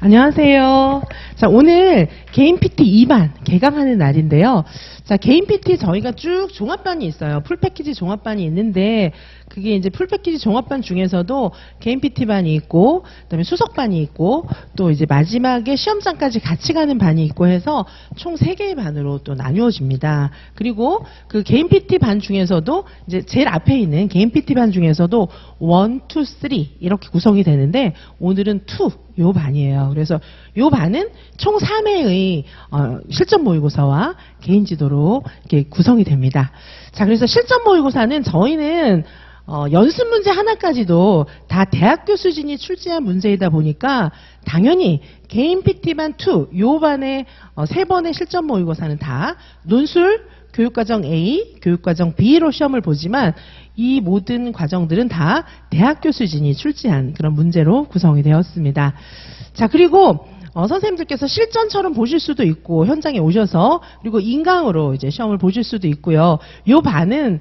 안녕하세요. 자, 오늘 개인 PT 2반 개강하는 날인데요. 자, 개인 PT 저희가 쭉 종합반이 있어요. 풀 패키지 종합반이 있는데, 그게 이제 풀 패키지 종합반 중에서도 개인 PT반이 있고, 그다음에 수석반이 있고, 또 이제 마지막에 시험장까지 같이 가는 반이 있고 해서 총 3개의 반으로 또 나누어집니다. 그리고 그 개인 PT 반 중에서도 이제 제일 앞에 있는 개인 PT 반 중에서도 1, 2, 3 이렇게 구성이 되는데, 오늘은 2 요 반이에요. 그래서 요 반은 총 3회의 실전 모의고사와 개인 지도로 이렇게 구성이 됩니다. 자, 그래서 실전 모의고사는 저희는 연습 문제 하나까지도 다 대학교 수준이 출제한 문제이다 보니까 당연히 개인 PT반 2, 요 반의 3번의 실전 모의고사는 다 논술, 교육과정 A, 교육과정 B로 시험을 보지만 이 모든 과정들은 다 대학교 수준이 출제한 그런 문제로 구성이 되었습니다. 자, 그리고 선생님들께서 실전처럼 보실 수도 있고 현장에 오셔서 그리고 인강으로 이제 시험을 보실 수도 있고요. 요 반은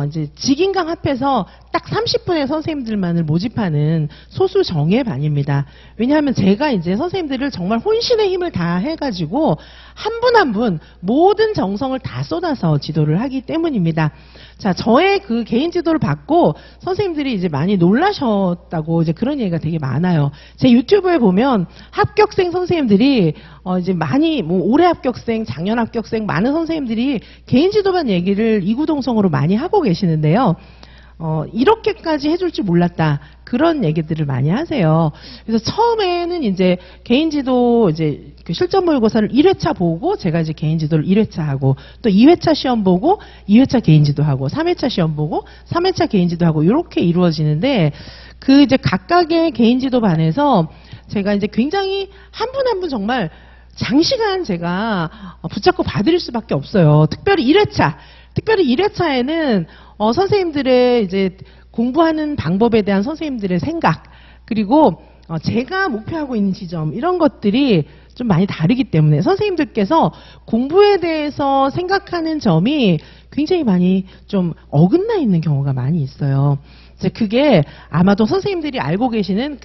이제 직인강 합해서 딱 30분의 선생님들만을 모집하는 소수 정예 반입니다. 왜냐하면 제가 이제 선생님들을 정말 혼신의 힘을 다 해가지고 한 분 한 분 모든 정성을 다 쏟아서 지도를 하기 때문입니다. 자, 저의 그 개인 지도를 받고 선생님들이 이제 많이 놀라셨다고 이제 그런 얘기가 되게 많아요. 제 유튜브에 보면 합격생 선생님들이 이제 많이 뭐 올해 합격생, 작년 합격생 많은 선생님들이 개인 지도반 얘기를 이구동성으로 많이 하고 계시는데요. 이렇게까지 해줄 줄 몰랐다. 그런 얘기들을 많이 하세요. 그래서 처음에는 이제 개인 지도 이제 그 실전 모의고사를 1회차 보고 제가 이제 개인 지도를 1회차 하고 또 2회차 시험 보고 2회차 개인 지도 하고 3회차 시험 보고 3회차 개인 지도 하고 이렇게 이루어지는데 그 이제 각각의 개인 지도 반에서 제가 이제 굉장히 한 분 한 분 정말 장시간 제가 붙잡고 봐드릴 수밖에 없어요. 특별히 1회차에는 선생님들의 이제 공부하는 방법에 대한 선생님들의 생각, 그리고 제가 목표하고 있는 지점, 이런 것들이 좀 많이 다르기 때문에 선생님들께서 공부에 대해서 생각하는 점이 굉장히 많이 좀 어긋나 있는 경우가 많이 있어요. 그게 아마도 선생님들이 알고 계시는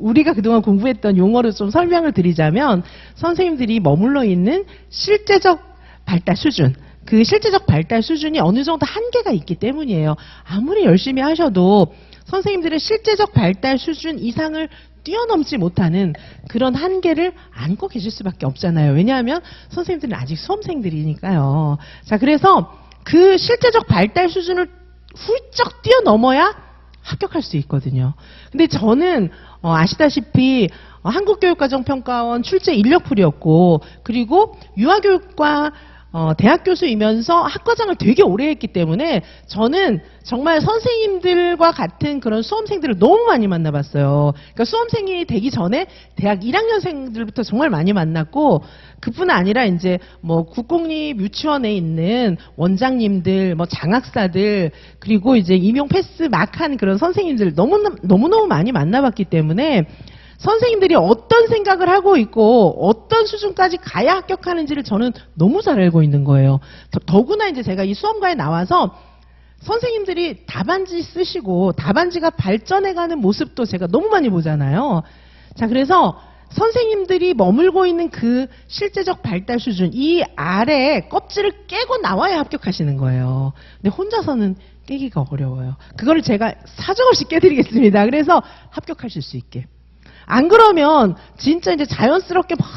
우리가 그동안 공부했던 용어로 좀 설명을 드리자면 선생님들이 머물러 있는 실제적 발달 수준, 그 실제적 발달 수준이 어느 정도 한계가 있기 때문이에요. 아무리 열심히 하셔도 선생님들의 실제적 발달 수준 이상을 뛰어넘지 못하는 그런 한계를 안고 계실 수밖에 없잖아요. 왜냐하면 선생님들은 아직 수험생들이니까요. 자, 그래서 그 실제적 발달 수준을 훌쩍 뛰어넘어야 합격할 수 있거든요. 근데 저는 아시다시피 한국교육과정평가원 출제 인력풀이었고 그리고 유아교육과 대학 교수이면서 학과장을 되게 오래 했기 때문에 저는 정말 선생님들과 같은 그런 수험생들을 너무 많이 만나봤어요. 그러니까 수험생이 되기 전에 대학 1학년생들부터 정말 많이 만났고 그뿐 아니라 이제 뭐 국공립 유치원에 있는 원장님들, 뭐 장학사들, 그리고 이제 임용 패스 막 한 그런 선생님들 너무너무 많이 만나봤기 때문에 선생님들이 어떤 생각을 하고 있고 어떤 수준까지 가야 합격하는지를 저는 너무 잘 알고 있는 거예요. 더구나 이제 제가 이 수험가에 나와서 선생님들이 답안지 쓰시고 답안지가 발전해가는 모습도 제가 너무 많이 보잖아요. 자, 그래서 선생님들이 머물고 있는 그 실제적 발달 수준, 이 아래에 껍질을 깨고 나와야 합격하시는 거예요. 근데 혼자서는 깨기가 어려워요. 그거를 제가 사정없이 깨드리겠습니다. 그래서 합격하실 수 있게. 안 그러면 진짜 이제 자연스럽게 막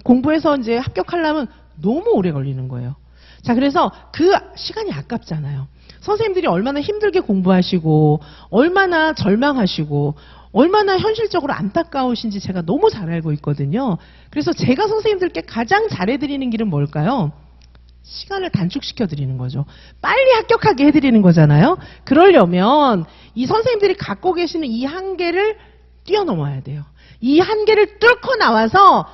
공부해서 이제 합격하려면 너무 오래 걸리는 거예요. 자, 그래서 그 시간이 아깝잖아요. 선생님들이 얼마나 힘들게 공부하시고 얼마나 절망하시고 얼마나 현실적으로 안타까우신지 제가 너무 잘 알고 있거든요. 그래서 제가 선생님들께 가장 잘해드리는 길은 뭘까요? 시간을 단축시켜 드리는 거죠. 빨리 합격하게 해드리는 거잖아요. 그러려면 이 선생님들이 갖고 계시는 이 한계를 뛰어넘어야 돼요. 이 한계를 뚫고 나와서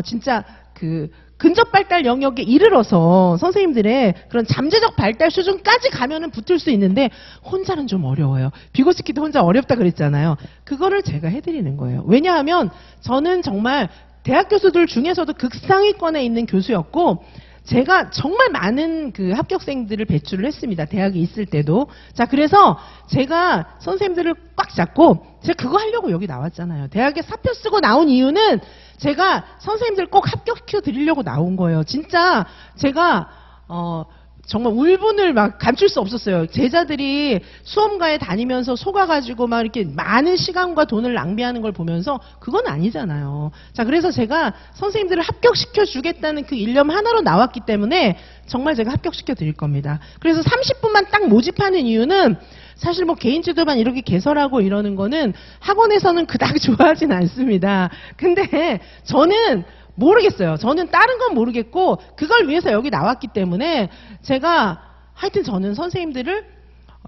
진짜 그 근접 발달 영역에 이르러서 선생님들의 그런 잠재적 발달 수준까지 가면은 붙을 수 있는데 혼자는 좀 어려워요. 비고스키도 혼자 어렵다 그랬잖아요. 그거를 제가 해드리는 거예요. 왜냐하면 저는 정말 대학 교수들 중에서도 극상위권에 있는 교수였고 제가 정말 많은 그 합격생들을 배출을 했습니다. 대학에 있을 때도. 자, 그래서 제가 선생님들을 꽉 잡고 제가 그거 하려고 여기 나왔잖아요. 대학에 사표 쓰고 나온 이유는 제가 선생님들 꼭 합격시켜 드리려고 나온 거예요. 진짜 제가 정말 울분을 막 감출 수 없었어요. 제자들이 수험가에 다니면서 속아가지고 막 이렇게 많은 시간과 돈을 낭비하는 걸 보면서 그건 아니잖아요. 자, 그래서 제가 선생님들을 합격시켜 주겠다는 그 일념 하나로 나왔기 때문에 정말 제가 합격시켜 드릴 겁니다. 그래서 30분만 딱 모집하는 이유는 사실 뭐 개인 지도반 이렇게 개설하고 이러는 거는 학원에서는 그닥 좋아하진 않습니다. 근데 저는 모르겠어요. 저는 다른 건 모르겠고 그걸 위해서 여기 나왔기 때문에 제가 하여튼 저는 선생님들을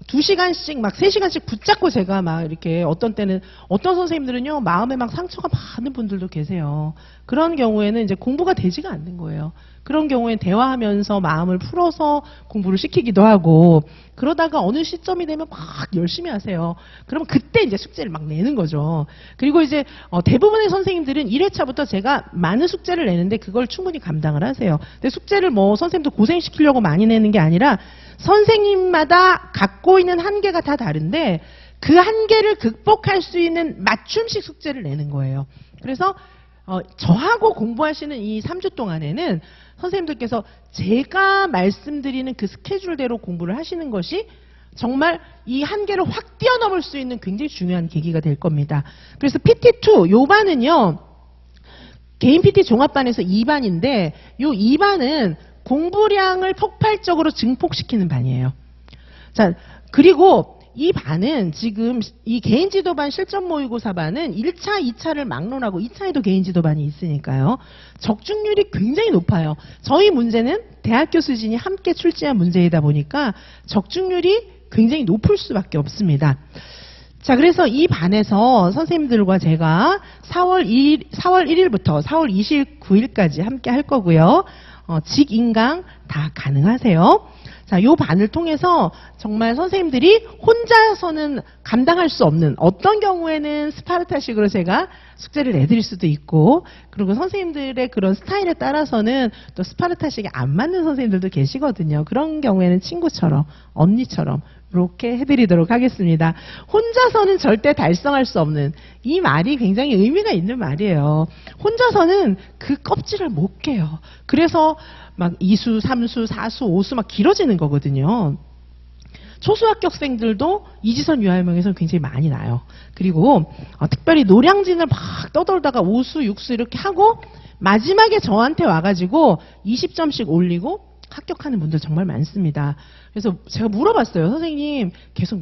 2시간씩 막 3시간씩 붙잡고 제가 막 이렇게 어떤 때는 어떤 선생님들은요 마음에 막 상처가 많은 분들도 계세요. 그런 경우에는 이제 공부가 되지가 않는 거예요. 그런 경우에 대화하면서 마음을 풀어서 공부를 시키기도 하고 그러다가 어느 시점이 되면 막 열심히 하세요. 그러면 그때 이제 숙제를 막 내는 거죠. 그리고 이제 대부분의 선생님들은 1회차부터 제가 많은 숙제를 내는데 그걸 충분히 감당을 하세요. 근데 숙제를 뭐 선생님도 고생시키려고 많이 내는 게 아니라 선생님마다 갖고 있는 한계가 다 다른데 그 한계를 극복할 수 있는 맞춤식 숙제를 내는 거예요. 그래서 저하고 공부하시는 이 3주 동안에는 선생님들께서 제가 말씀드리는 그 스케줄대로 공부를 하시는 것이 정말 이 한계를 확 뛰어넘을 수 있는 굉장히 중요한 계기가 될 겁니다. 그래서 PT2 요 반은요. 개인 PT 종합반에서 2반인데 요 2반은 공부량을 폭발적으로 증폭시키는 반이에요. 자, 그리고 이 반은 지금 이 개인지도반 실전 모의고사반은 1차, 2차를 막론하고 2차에도 개인지도반이 있으니까요. 적중률이 굉장히 높아요. 저희 문제는 대학교 수준이 함께 출제한 문제이다 보니까 적중률이 굉장히 높을 수밖에 없습니다. 자, 그래서 이 반에서 선생님들과 제가 4월 1일부터 4월 29일까지 함께 할 거고요. 직인강 다 가능하세요. 자, 요 반을 통해서 정말 선생님들이 혼자서는 감당할 수 없는 어떤 경우에는 스파르타식으로 제가 숙제를 내드릴 수도 있고 그리고 선생님들의 그런 스타일에 따라서는 또 스파르타식이 안 맞는 선생님들도 계시거든요. 그런 경우에는 친구처럼 언니처럼 이렇게 해드리도록 하겠습니다. 혼자서는 절대 달성할 수 없는 이 말이 굉장히 의미가 있는 말이에요. 혼자서는 그 껍질을 못 깨요. 그래서 막 2수, 3수, 4수, 5수 막 길어지는 거거든요. 초수합격생들도 이지선 유아유명에서는 굉장히 많이 나요. 그리고 특별히 노량진을 막 떠돌다가 5수, 6수 이렇게 하고 마지막에 저한테 와가지고 20점씩 올리고 합격하는 분들 정말 많습니다. 그래서 제가 물어봤어요. 선생님 계속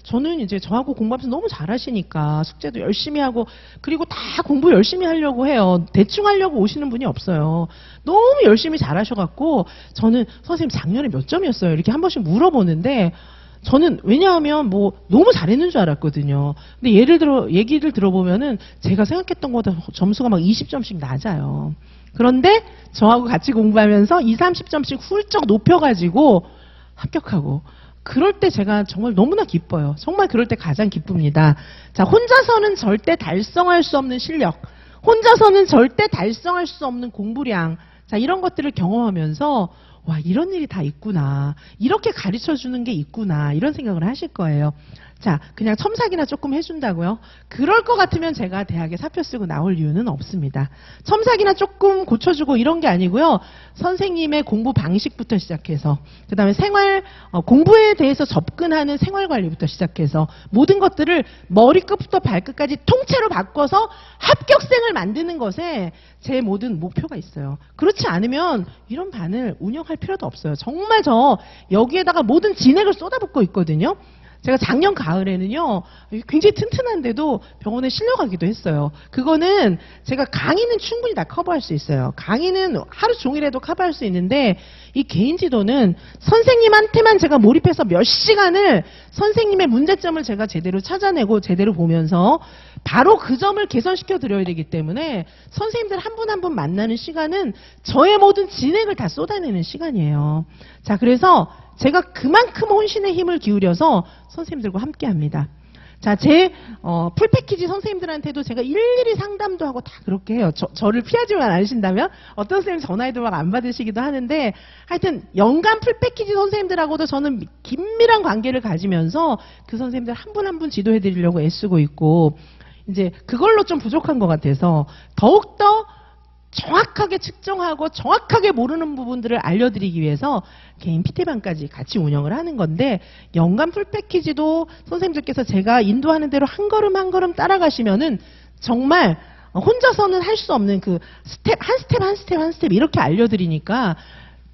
저는 이제 저하고 공부하면서 너무 잘하시니까 숙제도 열심히 하고 그리고 다 공부 열심히 하려고 해요. 대충 하려고 오시는 분이 없어요. 너무 열심히 잘하셔갖고 저는 선생님 작년에 몇 점이었어요? 이렇게 한 번씩 물어보는데 저는 왜냐하면 뭐 너무 잘했는 줄 알았거든요. 근데 예를 들어 얘기를 들어보면은 제가 생각했던 것보다 점수가 막 20점씩 낮아요. 그런데 저하고 같이 공부하면서 20, 30점씩 훌쩍 높여가지고 합격하고 그럴 때 제가 정말 너무나 기뻐요. 정말 그럴 때 가장 기쁩니다. 자, 혼자서는 절대 달성할 수 없는 실력, 혼자서는 절대 달성할 수 없는 공부량, 자, 이런 것들을 경험하면서 와, 이런 일이 다 있구나. 이렇게 가르쳐주는 게 있구나. 이런 생각을 하실 거예요. 자, 그냥 첨삭이나 조금 해준다고요? 그럴 것 같으면 제가 대학에 사표 쓰고 나올 이유는 없습니다. 첨삭이나 조금 고쳐주고 이런 게 아니고요. 선생님의 공부 방식부터 시작해서 그 다음에 공부에 대해서 접근하는 생활관리부터 시작해서 모든 것들을 머리끝부터 발끝까지 통째로 바꿔서 합격생을 만드는 것에 제 모든 목표가 있어요. 그렇지 않으면 이런 반을 운영할 필요도 없어요. 정말 저 여기에다가 모든 진액을 쏟아붓고 있거든요. 제가 작년 가을에는요, 굉장히 튼튼한데도 병원에 실려가기도 했어요. 그거는 제가 강의는 충분히 다 커버할 수 있어요. 강의는 하루 종일해도 커버할 수 있는데 이 개인 지도는 선생님한테만 제가 몰입해서 몇 시간을 선생님의 문제점을 제가 제대로 찾아내고 제대로 보면서 바로 그 점을 개선시켜 드려야 되기 때문에 선생님들 한 분 한 분 만나는 시간은 저의 모든 진액을 다 쏟아내는 시간이에요. 자, 그래서 제가 그만큼 혼신의 힘을 기울여서 선생님들과 함께 합니다. 자, 제 풀패키지 선생님들한테도 제가 일일이 상담도 하고 다 그렇게 해요. 저를 피하지만 않으신다면 어떤 선생님 전화해도 막 안 받으시기도 하는데, 하여튼 연간 풀패키지 선생님들하고도 저는 긴밀한 관계를 가지면서 그 선생님들 한 분 한 분 지도해드리려고 애쓰고 있고, 이제 그걸로 좀 부족한 것 같아서 더욱더 정확하게 측정하고 정확하게 모르는 부분들을 알려드리기 위해서 개인 PT방까지 같이 운영을 하는 건데, 연간 풀패키지도 선생님들께서 제가 인도하는 대로 한 걸음 한 걸음 따라가시면은 정말 혼자서는 할 수 없는 그 스텝, 한 스텝 한 스텝 한 스텝 이렇게 알려드리니까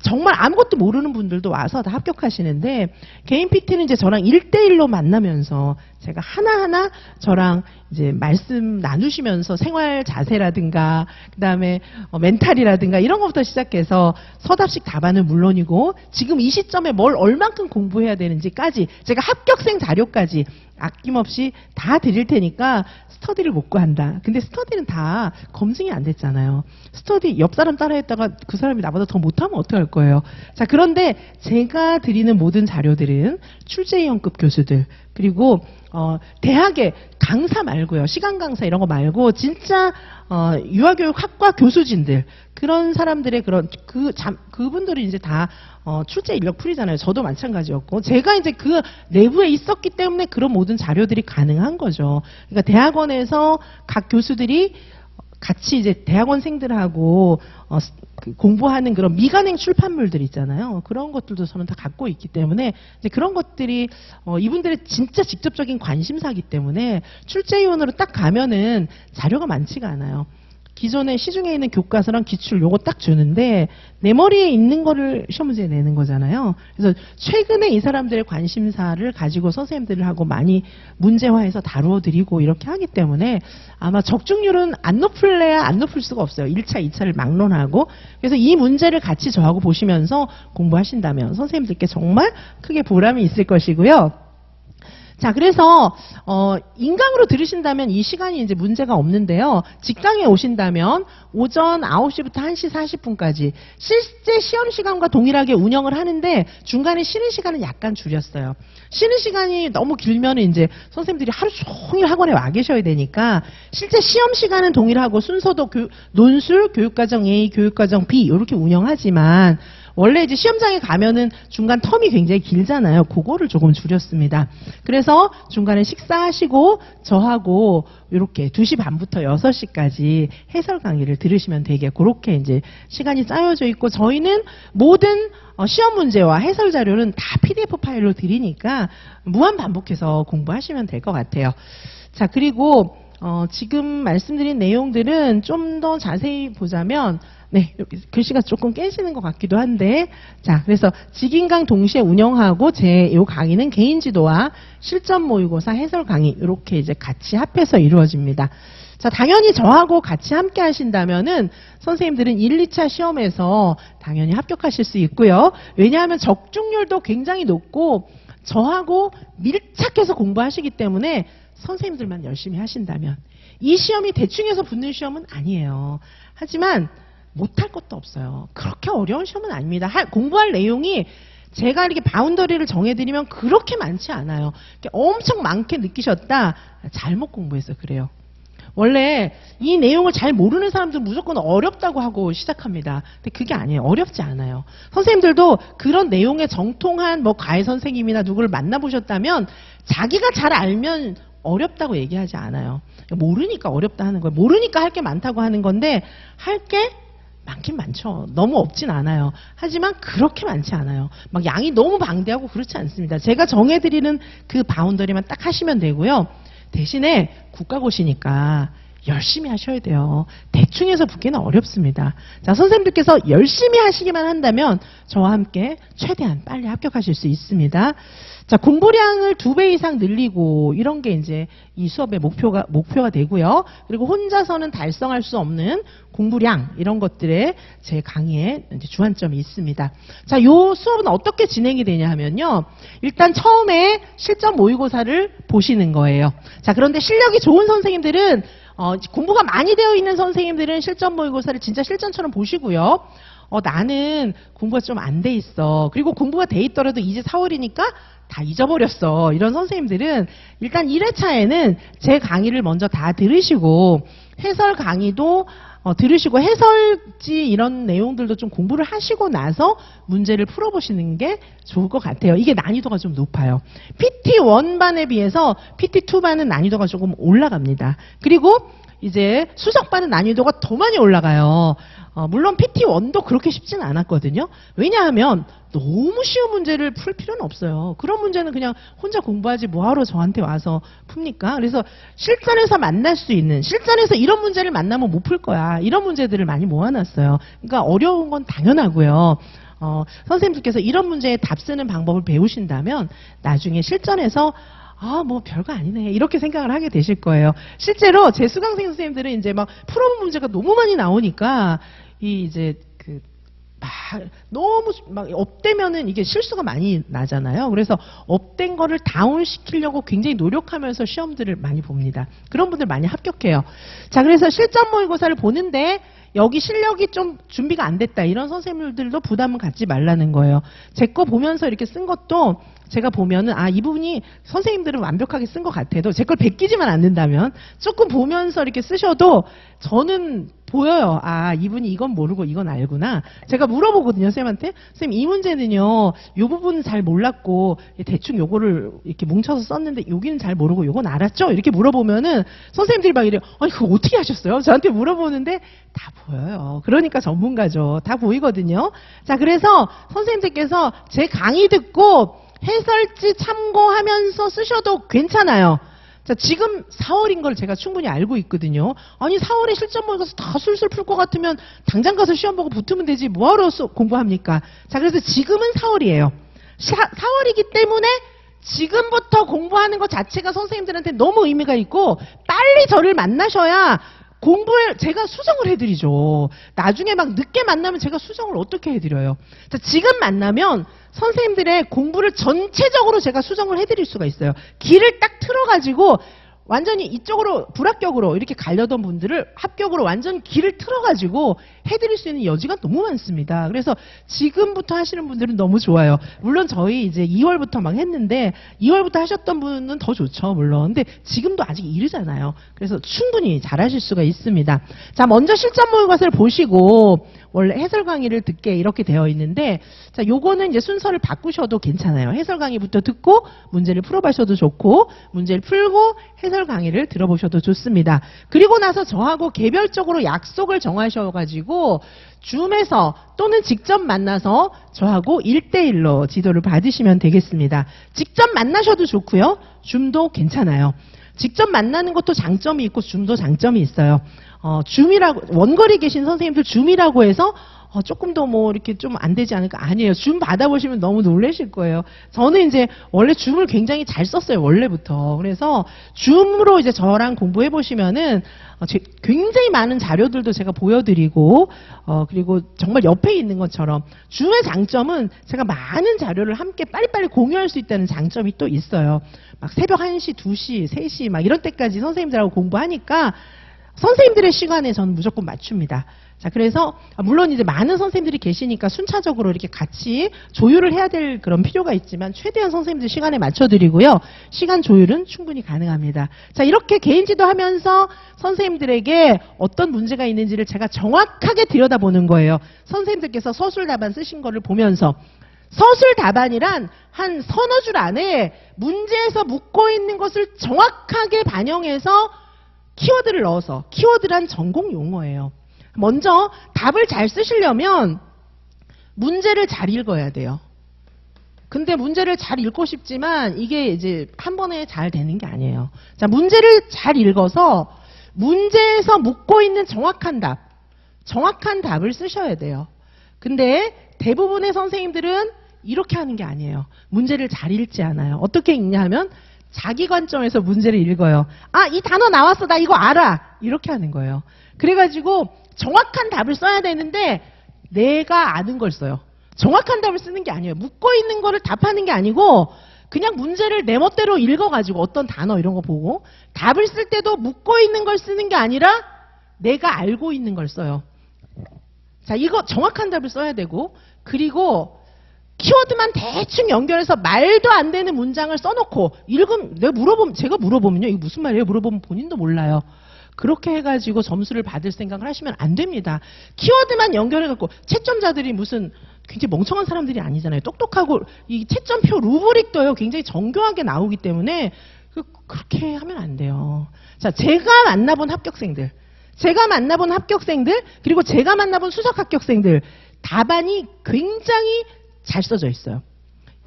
정말 아무것도 모르는 분들도 와서 다 합격하시는데, 개인 PT는 이제 저랑 1대1로 만나면서 제가 하나하나 저랑 이제 말씀 나누시면서 생활 자세라든가 그다음에 멘탈이라든가 이런 것부터 시작해서 서답식 답안은 물론이고 지금 이 시점에 뭘 얼만큼 공부해야 되는지까지 제가 합격생 자료까지 아낌없이 다 드릴 테니까 스터디를 못 구한다. 근데 스터디는 다 검증이 안 됐잖아요. 스터디 옆 사람 따라했다가 그 사람이 나보다 더 못하면 어떡할 거예요. 자, 그런데 제가 드리는 모든 자료들은 출제위원급 교수들, 그리고 대학의 강사 말고요, 시간 강사 이런 거 말고 진짜 유아교육 학과 교수진들, 그런 사람들의 그분들이 이제 다 출제 인력 풀이잖아요. 저도 마찬가지였고, 제가 이제 그 내부에 있었기 때문에 그런 모든 자료들이 가능한 거죠. 그러니까 대학원에서 각 교수들이 같이 이제 대학원생들하고 공부하는 그런 미간행 출판물들 있잖아요. 그런 것들도 저는 다 갖고 있기 때문에 이제 그런 것들이 이분들의 진짜 직접적인 관심사이기 때문에 출제위원으로 딱 가면은 자료가 많지가 않아요. 기존에 시중에 있는 교과서랑 기출 요거 딱 주는데 내 머리에 있는 거를 시험 문제에 내는 거잖아요. 그래서 최근에 이 사람들의 관심사를 가지고 선생님들하고 많이 문제화해서 다루어 드리고 이렇게 하기 때문에 아마 적중률은 안 높을래야 안 높을 수가 없어요. 1차, 2차를 막론하고. 그래서 이 문제를 같이 저하고 보시면서 공부하신다면 선생님들께 정말 크게 보람이 있을 것이고요. 자, 그래서 인강으로 들으신다면 이 시간이 이제 문제가 없는데요. 직강에 오신다면 오전 9시부터 1시 40분까지 실제 시험 시간과 동일하게 운영을 하는데 중간에 쉬는 시간은 약간 줄였어요. 쉬는 시간이 너무 길면 이제 선생님들이 하루 종일 학원에 와 계셔야 되니까 실제 시험 시간은 동일하고 순서도 논술, 교육과정 A, 교육과정 B 이렇게 운영하지만 원래 이제 시험장에 가면은 중간 텀이 굉장히 길잖아요. 그거를 조금 줄였습니다. 그래서 중간에 식사하시고 저하고 이렇게 2시 반부터 6시까지 해설 강의를 들으시면 되게 그렇게 이제 시간이 짜여져 있고, 저희는 모든 시험 문제와 해설 자료는 다 PDF 파일로 드리니까 무한 반복해서 공부하시면 될 것 같아요. 자, 그리고 지금 말씀드린 내용들은 좀 더 자세히 보자면 네, 글씨가 조금 깨지는 것 같기도 한데, 자, 그래서 직인강 동시에 운영하고 제 요 강의는 개인 지도와 실전 모의고사 해설 강의 이렇게 이제 같이 합해서 이루어집니다. 자, 당연히 저하고 같이 함께 하신다면은 선생님들은 1, 2차 시험에서 당연히 합격하실 수 있고요. 왜냐하면 적중률도 굉장히 높고 저하고 밀착해서 공부하시기 때문에 선생님들만 열심히 하신다면 이 시험이 대충해서 붙는 시험은 아니에요. 하지만 못할 것도 없어요. 그렇게 어려운 시험은 아닙니다. 공부할 내용이 제가 이렇게 바운더리를 정해드리면 그렇게 많지 않아요. 엄청 많게 느끼셨다. 잘못 공부해서 그래요. 원래 이 내용을 잘 모르는 사람들은 무조건 어렵다고 하고 시작합니다. 근데 그게 아니에요. 어렵지 않아요. 선생님들도 그런 내용에 정통한 과외 선생님이나 누구를 만나보셨다면 자기가 잘 알면 어렵다고 얘기하지 않아요. 모르니까 어렵다 하는 거예요. 모르니까 할 게 많다고 하는 건데 할 게 많긴 많죠. 너무 없진 않아요. 하지만 그렇게 많지 않아요. 막 양이 너무 방대하고 그렇지 않습니다. 제가 정해드리는 그 바운더리만 딱 하시면 되고요. 대신에 국가고시니까 열심히 하셔야 돼요. 대충 해서 붙기는 어렵습니다. 자, 선생님들께서 열심히 하시기만 한다면 저와 함께 최대한 빨리 합격하실 수 있습니다. 자, 공부량을 2배 이상 늘리고 이런 게 이제 이 수업의 목표가 되고요. 그리고 혼자서는 달성할 수 없는 공부량 이런 것들에 제 강의에 이제 주안점이 있습니다. 자, 요 수업은 어떻게 진행이 되냐 하면요. 일단 처음에 실전 모의고사를 보시는 거예요. 자, 그런데 실력이 좋은 선생님들은 공부가 많이 되어 있는 선생님들은 실전 모의고사를 진짜 실전처럼 보시고요. 나는 공부가 좀 안 돼 있어. 그리고 공부가 돼 있더라도 이제 4월이니까 다 잊어버렸어. 이런 선생님들은 일단 1회차에는 제 강의를 먼저 다 들으시고 해설 강의도 들으시고 해설지 이런 내용들도 좀 공부를 하시고 나서 문제를 풀어보시는 게 좋을 것 같아요. 이게 난이도가 좀 높아요. PT1반에 비해서 PT2반은 난이도가 조금 올라갑니다. 그리고 이제 수석반은 난이도가 더 많이 올라가요. 물론 PT1도 그렇게 쉽진 않았거든요. 왜냐하면 너무 쉬운 문제를 풀 필요는 없어요. 그런 문제는 그냥 혼자 공부하지 뭐하러 저한테 와서 풉니까? 그래서 실전에서 만날 수 있는, 실전에서 이런 문제를 만나면 못 풀 거야. 이런 문제들을 많이 모아놨어요. 그러니까 어려운 건 당연하고요. 선생님들께서 이런 문제에 답 쓰는 방법을 배우신다면 나중에 실전에서 뭐 별거 아니네 이렇게 생각을 하게 되실 거예요. 실제로 제 수강생 선생님들은 이제 막 풀어본 문제가 너무 많이 나오니까 이제 너무 막 업되면은 이게 실수가 많이 나잖아요. 그래서 업된 거를 다운시키려고 굉장히 노력하면서 시험들을 많이 봅니다. 그런 분들 많이 합격해요. 자, 그래서 실전 모의고사를 보는데 여기 실력이 좀 준비가 안 됐다 이런 선생님들도 부담은 갖지 말라는 거예요. 제 거 보면서 이렇게 쓴 것도 제가 보면은 이분이 선생님들은 완벽하게 쓴 것 같아도 제 걸 베끼지만 않는다면 조금 보면서 이렇게 쓰셔도 저는 보여요. 이분이 이건 모르고 이건 알구나. 제가 물어보거든요, 선생님한테. 선생님, 이 문제는요, 이 부분은 잘 몰랐고, 대충 요거를 이렇게 뭉쳐서 썼는데, 여기는 잘 모르고 요건 알았죠? 이렇게 물어보면은, 선생님들이 막 이래요. 그거 어떻게 하셨어요? 저한테 물어보는데, 다 보여요. 그러니까 전문가죠. 다 보이거든요. 자, 그래서 선생님들께서 제 강의 듣고, 해설지 참고하면서 쓰셔도 괜찮아요. 자, 지금 4월인 걸 제가 충분히 알고 있거든요. 아니 4월에 실전 모의고사 다 술술 풀 것 같으면 당장 가서 시험 보고 붙으면 되지 뭐하러 공부합니까? 자, 그래서 지금은 4월이에요. 4월이기 때문에 지금부터 공부하는 것 자체가 선생님들한테 너무 의미가 있고 빨리 저를 만나셔야 공부를 제가 수정을 해드리죠. 나중에 막 늦게 만나면 제가 수정을 어떻게 해드려요? 자, 지금 만나면 선생님들의 공부를 전체적으로 제가 수정을 해드릴 수가 있어요. 길을 딱 틀어가지고 완전히 이쪽으로 불합격으로 이렇게 가려던 분들을 합격으로 완전 길을 틀어가지고 해드릴 수 있는 여지가 너무 많습니다. 그래서 지금부터 하시는 분들은 너무 좋아요. 물론 저희 이제 2월부터 막 했는데 2월부터 하셨던 분은 더 좋죠, 물론. 근데 지금도 아직 이르잖아요. 그래서 충분히 잘하실 수가 있습니다. 자, 먼저 실전 모의고사를 보시고 원래 해설 강의를 듣게 이렇게 되어 있는데, 자, 요거는 이제 순서를 바꾸셔도 괜찮아요. 해설 강의부터 듣고 문제를 풀어보셔도 좋고, 문제를 풀고 해설 강의를 들어보셔도 좋습니다. 그리고 나서 저하고 개별적으로 약속을 정하셔가지고 줌에서 또는 직접 만나서 저하고 1대1로 지도를 받으시면 되겠습니다. 직접 만나셔도 좋고요. 줌도 괜찮아요. 직접 만나는 것도 장점이 있고 줌도 장점이 있어요. 줌이라고, 원거리 계신 선생님들 줌이라고 해서 조금 더 뭐 이렇게 좀 안 되지 않을까? 아니에요. 줌 받아보시면 너무 놀라실 거예요. 저는 이제 원래 줌을 굉장히 잘 썼어요. 원래부터. 그래서 줌으로 이제 저랑 공부해 보시면은 굉장히 많은 자료들도 제가 보여드리고 그리고 정말 옆에 있는 것처럼 줌의 장점은 제가 많은 자료를 함께 빨리빨리 공유할 수 있다는 장점이 또 있어요. 막 새벽 1시, 2시, 3시 막 이런 때까지 선생님들하고 공부하니까 선생님들의 시간에 저는 무조건 맞춥니다. 자, 그래서 물론 이제 많은 선생님들이 계시니까 순차적으로 이렇게 같이 조율을 해야 될 그런 필요가 있지만 최대한 선생님들 시간에 맞춰드리고요. 시간 조율은 충분히 가능합니다. 자, 이렇게 개인 지도하면서 선생님들에게 어떤 문제가 있는지를 제가 정확하게 들여다보는 거예요. 선생님들께서 서술 답안 쓰신 거를 보면서 서술 답안이란 한 서너 줄 안에 문제에서 묻고 있는 것을 정확하게 반영해서 키워드를 넣어서, 키워드란 전공 용어예요. 먼저 답을 잘 쓰시려면 문제를 잘 읽어야 돼요. 근데 문제를 잘 읽고 싶지만 이게 이제 한 번에 잘 되는 게 아니에요. 자, 문제를 잘 읽어서 문제에서 묻고 있는 정확한 답을 쓰셔야 돼요. 근데 대부분의 선생님들은 이렇게 하는 게 아니에요. 문제를 잘 읽지 않아요. 어떻게 읽냐 하면 자기 관점에서 문제를 읽어요. 이 단어 나왔어. 나 이거 알아. 이렇게 하는 거예요. 그래가지고 정확한 답을 써야 되는데 내가 아는 걸 써요. 정확한 답을 쓰는 게 아니에요. 묻고 있는 거를 답하는 게 아니고 그냥 문제를 내 멋대로 읽어가지고 어떤 단어 이런 거 보고 답을 쓸 때도 묻고 있는 걸 쓰는 게 아니라 내가 알고 있는 걸 써요. 자, 이거 정확한 답을 써야 되고, 그리고 키워드만 대충 연결해서 말도 안 되는 문장을 써놓고 제가 물어보면요, 이거 무슨 말이에요? 물어보면 본인도 몰라요. 그렇게 해가지고 점수를 받을 생각을 하시면 안 됩니다. 키워드만 연결해갖고 채점자들이 무슨 굉장히 멍청한 사람들이 아니잖아요. 똑똑하고 이 채점표 루브릭도요 굉장히 정교하게 나오기 때문에 그렇게 하면 안 돼요. 자, 제가 만나본 합격생들 그리고 제가 만나본 수석 합격생들 답안이 굉장히 잘 써져 있어요.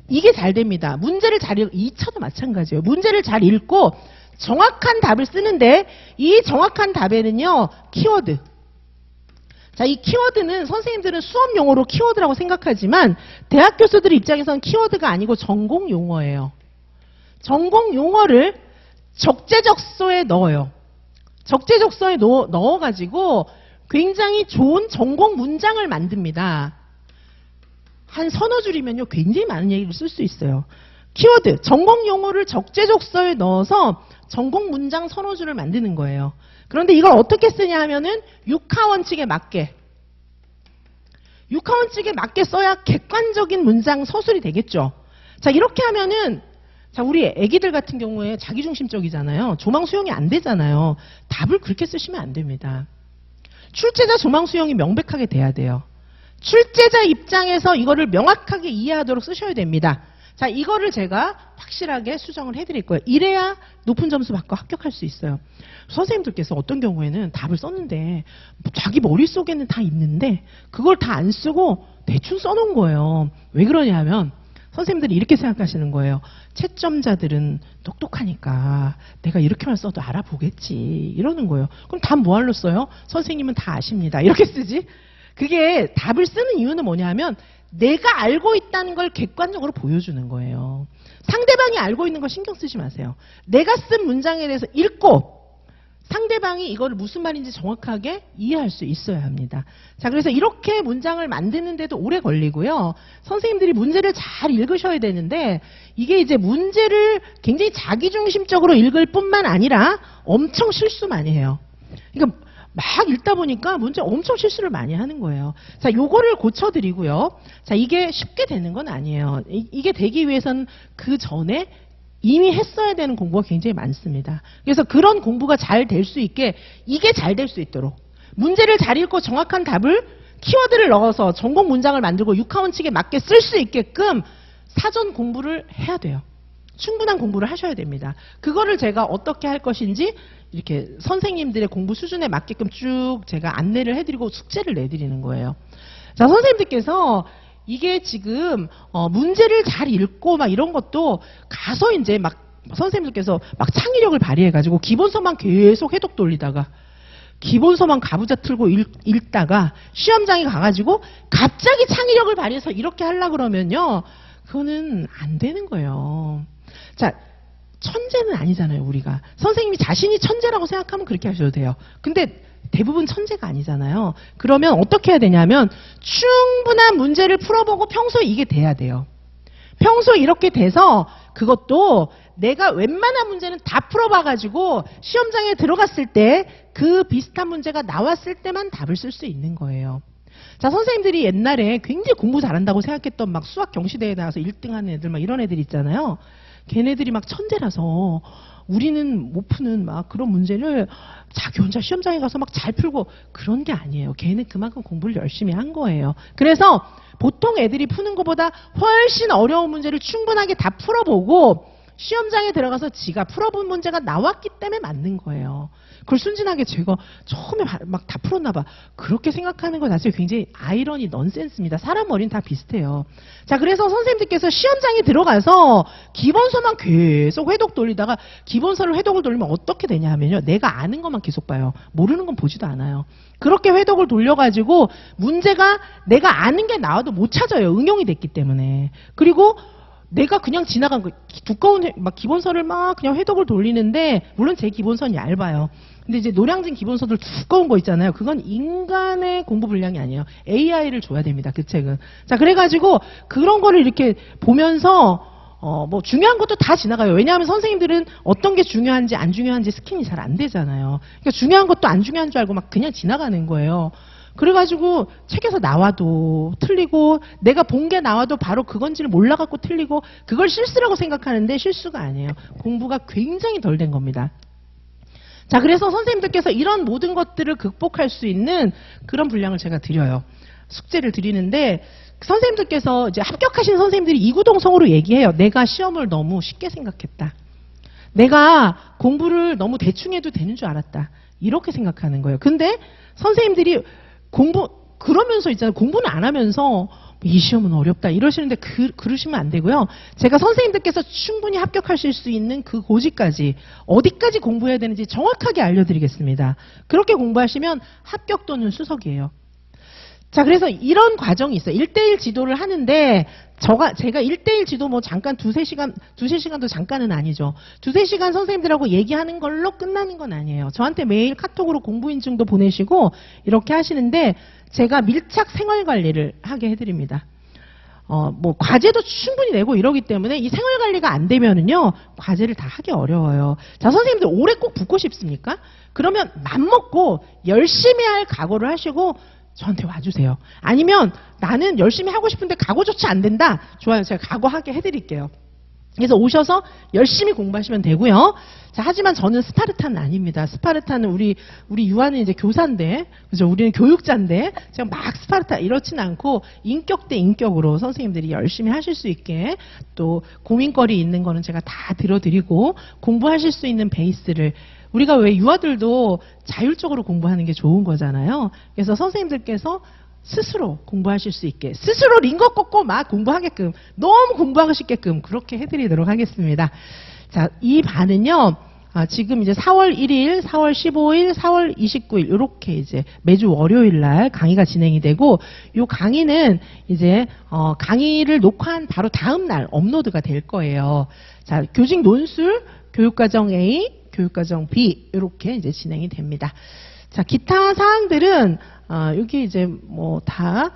이게 잘 됩니다. 문제를 잘 읽고 2차도 마찬가지예요. 문제를 잘 읽고 정확한 답을 쓰는데 이 정확한 답에는요 키워드. 자, 이 키워드는 선생님들은 수업 용어로 키워드라고 생각하지만 대학 교수들 입장에서는 키워드가 아니고 전공 용어예요. 전공 용어를 적재적소에 넣어요. 적재적소에 넣어가지고 굉장히 좋은 전공 문장을 만듭니다. 한 서너 줄이면요 굉장히 많은 얘기를 쓸 수 있어요. 키워드, 전공 용어를 적재적소에 넣어서 전공 문장 서너 줄을 만드는 거예요. 그런데 이걸 어떻게 쓰냐 하면은 6하 원칙에 맞게 써야 객관적인 문장 서술이 되겠죠. 자, 이렇게 하면은 자, 우리 애기들 같은 경우에 자기중심적이잖아요. 조망 수용이 안 되잖아요. 답을 그렇게 쓰시면 안 됩니다. 출제자 조망 수용이 명백하게 돼야 돼요. 출제자 입장에서 이거를 명확하게 이해하도록 쓰셔야 됩니다. 자, 이거를 제가 확실하게 수정을 해드릴 거예요. 이래야 높은 점수 받고 합격할 수 있어요. 선생님들께서 어떤 경우에는 답을 썼는데 자기 머릿속에는 다 있는데 그걸 다 안 쓰고 대충 써놓은 거예요. 왜 그러냐 하면 선생님들이 이렇게 생각하시는 거예요. 채점자들은 똑똑하니까 내가 이렇게만 써도 알아보겠지 이러는 거예요. 그럼 답 뭐하러 써요? 선생님은 다 아십니다. 이렇게 쓰지? 그게 답을 쓰는 이유는 뭐냐 하면 내가 알고 있다는 걸 객관적으로 보여주는 거예요. 상대방이 알고 있는 거 신경 쓰지 마세요. 내가 쓴 문장에 대해서 읽고 상대방이 이걸 무슨 말인지 정확하게 이해할 수 있어야 합니다. 자, 그래서 이렇게 문장을 만드는데도 오래 걸리고요. 선생님들이 문제를 잘 읽으셔야 되는데 이게 이제 문제를 굉장히 자기중심적으로 읽을 뿐만 아니라 엄청 실수 많이 해요. 그러니까 막 읽다 보니까 문제 엄청 실수를 많이 하는 거예요. 자, 요거를 고쳐드리고요. 자, 이게 쉽게 되는 건 아니에요. 이게 되기 위해서는 그 전에 이미 했어야 되는 공부가 굉장히 많습니다. 그래서 그런 공부가 잘 될 수 있게 이게 잘 될 수 있도록 문제를 잘 읽고 정확한 답을 키워드를 넣어서 전공 문장을 만들고 6하 원칙에 맞게 쓸 수 있게끔 사전 공부를 해야 돼요. 충분한 공부를 하셔야 됩니다. 그거를 제가 어떻게 할 것인지 이렇게 선생님들의 공부 수준에 맞게끔 쭉 제가 안내를 해드리고 숙제를 내드리는 거예요. 자, 선생님들께서 이게 지금 문제를 잘 읽고 막 이런 것도 가서 이제 막 선생님들께서 막 창의력을 발휘해가지고 기본서만 계속 해독 돌리다가 기본서만 가부좌 틀고 읽다가 시험장에 가가지고 갑자기 창의력을 발휘해서 이렇게 하려고 그러면요. 그거는 안 되는 거예요. 자, 천재는 아니잖아요, 우리가. 선생님이 자신이 천재라고 생각하면 그렇게 하셔도 돼요. 근데 대부분 천재가 아니잖아요. 그러면 어떻게 해야 되냐면 충분한 문제를 풀어보고 평소에 이게 돼야 돼요. 평소에 이렇게 돼서 그것도 내가 웬만한 문제는 다 풀어봐가지고 시험장에 들어갔을 때 그 비슷한 문제가 나왔을 때만 답을 쓸 수 있는 거예요. 자, 선생님들이 옛날에 굉장히 공부 잘한다고 생각했던 막 수학 경시대회에 나와서 1등 하는 애들 막 이런 애들 있잖아요. 걔네들이 막 천재라서 우리는 못 푸는 막 그런 문제를 자기 혼자 시험장에 가서 막 잘 풀고 그런 게 아니에요. 걔는 그만큼 공부를 열심히 한 거예요. 그래서 보통 애들이 푸는 것보다 훨씬 어려운 문제를 충분하게 다 풀어보고 시험장에 들어가서 지가 풀어본 문제가 나왔기 때문에 맞는 거예요. 그걸 순진하게 제가 처음에 막 다 풀었나 봐. 그렇게 생각하는 것 자체가 굉장히 아이러니 넌센스입니다. 사람 머리는 다 비슷해요. 자, 그래서 선생님들께서 시험장에 들어가서 기본서만 계속 회독 돌리다가 기본서를 회독을 돌리면 어떻게 되냐 하면요. 내가 아는 것만 계속 봐요. 모르는 건 보지도 않아요. 그렇게 회독을 돌려가지고 문제가 내가 아는 게 나와도 못 찾아요. 응용이 됐기 때문에. 그리고 내가 그냥 지나간 거 두꺼운 막 기본서를 막 그냥 회독을 돌리는데 물론 제 기본서는 얇아요. 근데 이제 노량진 기본서들 두꺼운 거 있잖아요. 그건 인간의 공부 분량이 아니에요. AI를 줘야 됩니다. 그 책은. 자, 그래가지고 그런 거를 이렇게 보면서 뭐 중요한 것도 다 지나가요. 왜냐하면 선생님들은 어떤 게 중요한지 안 중요한지 스캔이 잘 안 되잖아요. 그러니까 중요한 것도 안 중요한 줄 알고 막 그냥 지나가는 거예요. 그래가지고 책에서 나와도 틀리고 내가 본 게 나와도 바로 그건지를 몰라갖고 틀리고 그걸 실수라고 생각하는데 실수가 아니에요. 공부가 굉장히 덜 된 겁니다. 자, 그래서 선생님들께서 이런 모든 것들을 극복할 수 있는 그런 분량을 제가 드려요. 숙제를 드리는데 선생님들께서 이제 합격하신 선생님들이 이구동성으로 얘기해요. 내가 시험을 너무 쉽게 생각했다. 내가 공부를 너무 대충 해도 되는 줄 알았다. 이렇게 생각하는 거예요. 근데 선생님들이 그러면서 있잖아요. 공부는 안 하면서 이 시험은 어렵다 이러시는데 그러시면 안 되고요. 제가 선생님들께서 충분히 합격하실 수 있는 그 고지까지 어디까지 공부해야 되는지 정확하게 알려드리겠습니다. 그렇게 공부하시면 합격 또는 수석이에요. 자, 그래서 이런 과정이 있어요. 1대1 지도를 하는데 제가 1대1 지도 뭐 잠깐 두세 시간도 잠깐은 아니죠. 두세 시간 선생님들하고 얘기하는 걸로 끝나는 건 아니에요. 저한테 매일 카톡으로 공부 인증도 보내시고 이렇게 하시는데 제가 밀착 생활 관리를 하게 해드립니다. 뭐 과제도 충분히 내고 이러기 때문에 이 생활 관리가 안 되면은요 과제를 다 하기 어려워요. 자, 선생님들 올해 꼭 붙고 싶습니까? 그러면 맘먹고 열심히 할 각오를 하시고 저한테 와주세요. 아니면 나는 열심히 하고 싶은데 각오조차 안 된다. 좋아요. 제가 각오하게 해드릴게요. 그래서 오셔서 열심히 공부하시면 되고요. 자, 하지만 저는 스파르타는 아닙니다. 스파르타는 우리 유아는 이제 교사인데, 그죠? 우리는 교육자인데, 제가 막 스파르타 이렇지는 않고 인격 대 인격으로 선생님들이 열심히 하실 수 있게 또 고민거리 있는 거는 제가 다 들어드리고 공부하실 수 있는 베이스를 우리가 왜 유아들도 자율적으로 공부하는 게 좋은 거잖아요. 그래서 선생님들께서 스스로 공부하실 수 있게 스스로 링거 꽂고 막 공부하게끔 너무 공부하고 싶게끔 그렇게 해드리도록 하겠습니다. 자, 이 반은요. 지금 이제 4월 1일, 4월 15일, 4월 29일 이렇게 이제 매주 월요일 날 강의가 진행이 되고 이 강의는 이제 강의를 녹화한 바로 다음 날 업로드가 될 거예요. 자, 교직 논술, 교육과정 A, 교육과정 B 이렇게 이제 진행이 됩니다. 자, 기타 사항들은 여기 이제 뭐 다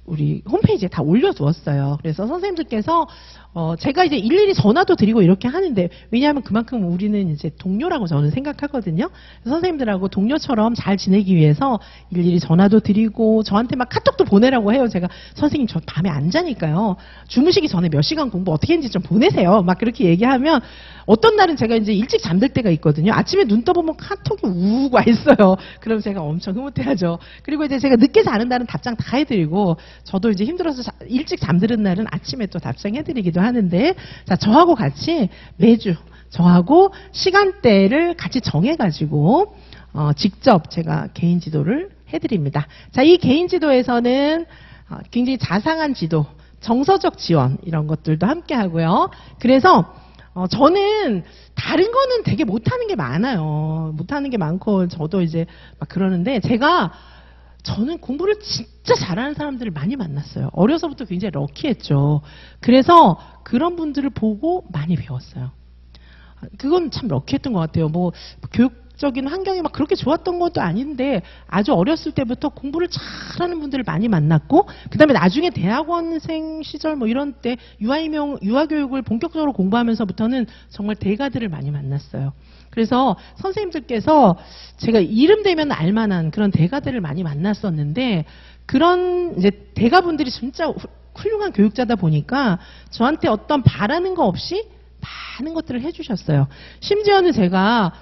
우리 홈페이지에 다 올려두었어요. 그래서 선생님들께서 제가 이제 일일이 전화도 드리고 이렇게 하는데 왜냐하면 그만큼 우리는 이제 동료라고 저는 생각하거든요. 선생님들하고 동료처럼 잘 지내기 위해서 일일이 전화도 드리고 저한테 막 카톡도 보내라고 해요. 제가 선생님 저 밤에 안 자니까요. 주무시기 전에 몇 시간 공부 어떻게 했는지 좀 보내세요. 막 그렇게 얘기하면 어떤 날은 제가 이제 일찍 잠들 때가 있거든요. 아침에 눈 떠보면 카톡이 우우가 있어요. 그럼 제가 엄청 흐뭇해하죠. 그리고 이제 제가 늦게 자는 날은 답장 다 해드리고 저도 이제 힘들어서 일찍 잠드는 날은 아침에 또 답장해드리기도 하는데 자, 저하고 같이 매주 저하고 시간대를 같이 정해가지고 직접 제가 개인 지도를 해드립니다. 자, 이 개인 지도에서는 굉장히 자상한 지도, 정서적 지원 이런 것들도 함께 하고요. 그래서 저는 다른 거는 되게 못하는 게 많아요. 못하는 게 많고 저도 이제 막 그러는데 저는 공부를 진짜 잘하는 사람들을 많이 만났어요. 어려서부터 굉장히 럭키했죠. 그래서 그런 분들을 보고 많이 배웠어요. 그건 참 럭키했던 것 같아요. 뭐 교육적인 환경이 막 그렇게 좋았던 것도 아닌데 아주 어렸을 때부터 공부를 잘하는 분들을 많이 만났고 그다음에 나중에 대학원생 시절 뭐 이런 때 유아교육을 본격적으로 공부하면서부터는 정말 대가들을 많이 만났어요. 그래서 선생님들께서 제가 이름 대면 알만한 그런 대가들을 많이 만났었는데 그런 이제 대가분들이 진짜 훌륭한 교육자다 보니까 저한테 어떤 바라는 거 없이 많은 것들을 해주셨어요. 심지어는 제가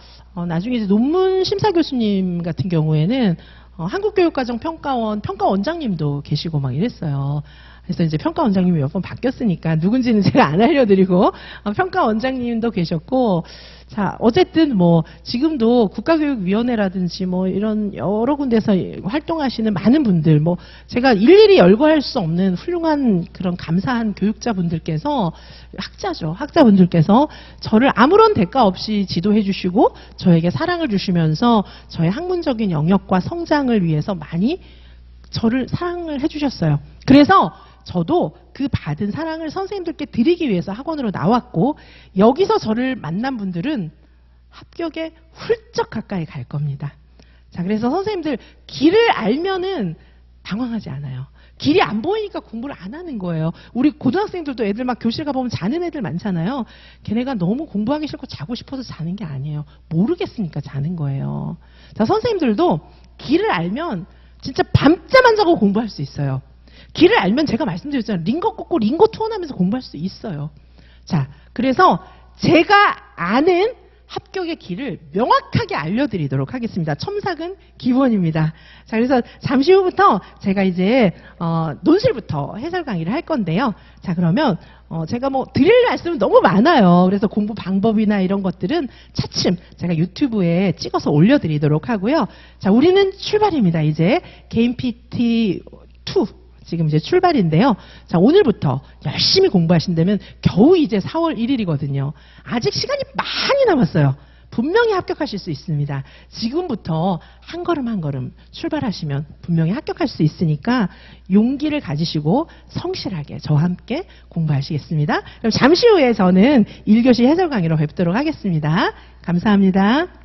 나중에 이제 논문 심사 교수님 같은 경우에는 한국교육과정 평가원장님도 계시고 막 이랬어요. 그래서 이제 평가원장님이 몇 번 바뀌었으니까 누군지는 제가 안 알려드리고 평가원장님도 계셨고 자, 어쨌든 뭐 지금도 국가교육위원회라든지 뭐 이런 여러 군데서 활동하시는 많은 분들 뭐 제가 일일이 열거할 수 없는 훌륭한 그런 감사한 교육자분들께서 학자분들께서 저를 아무런 대가 없이 지도해 주시고 저에게 사랑을 주시면서 저의 학문적인 영역과 성장을 위해서 많이 저를 사랑을 해주셨어요. 그래서 저도 그 받은 사랑을 선생님들께 드리기 위해서 학원으로 나왔고 여기서 저를 만난 분들은 합격에 훌쩍 가까이 갈 겁니다. 자, 그래서 선생님들 길을 알면은 당황하지 않아요. 길이 안 보이니까 공부를 안 하는 거예요. 우리 고등학생들도 애들 막 교실 가보면 자는 애들 많잖아요. 걔네가 너무 공부하기 싫고 자고 싶어서 자는 게 아니에요. 모르겠으니까 자는 거예요. 자, 선생님들도 길을 알면 진짜 밤잠 안 자고 공부할 수 있어요. 길을 알면 제가 말씀드렸잖아요. 링거 꽂고 링거 투혼하면서 공부할 수 있어요. 자, 그래서 제가 아는 합격의 길을 명확하게 알려드리도록 하겠습니다. 첨삭은 기본입니다. 자, 그래서 잠시 후부터 제가 이제 논술부터 해설 강의를 할 건데요. 자, 그러면 제가 뭐 드릴 말씀은 너무 많아요. 그래서 공부 방법이나 이런 것들은 차츰 제가 유튜브에 찍어서 올려드리도록 하고요. 자, 우리는 출발입니다. 이제 개인 PT 2 지금 이제 출발인데요. 자, 오늘부터 열심히 공부하신다면 겨우 이제 4월 1일이거든요. 아직 시간이 많이 남았어요. 분명히 합격하실 수 있습니다. 지금부터 한 걸음 한 걸음 출발하시면 분명히 합격할 수 있으니까 용기를 가지시고 성실하게 저와 함께 공부하시겠습니다. 그럼 잠시 후에 저는 1교시 해설 강의로 뵙도록 하겠습니다. 감사합니다.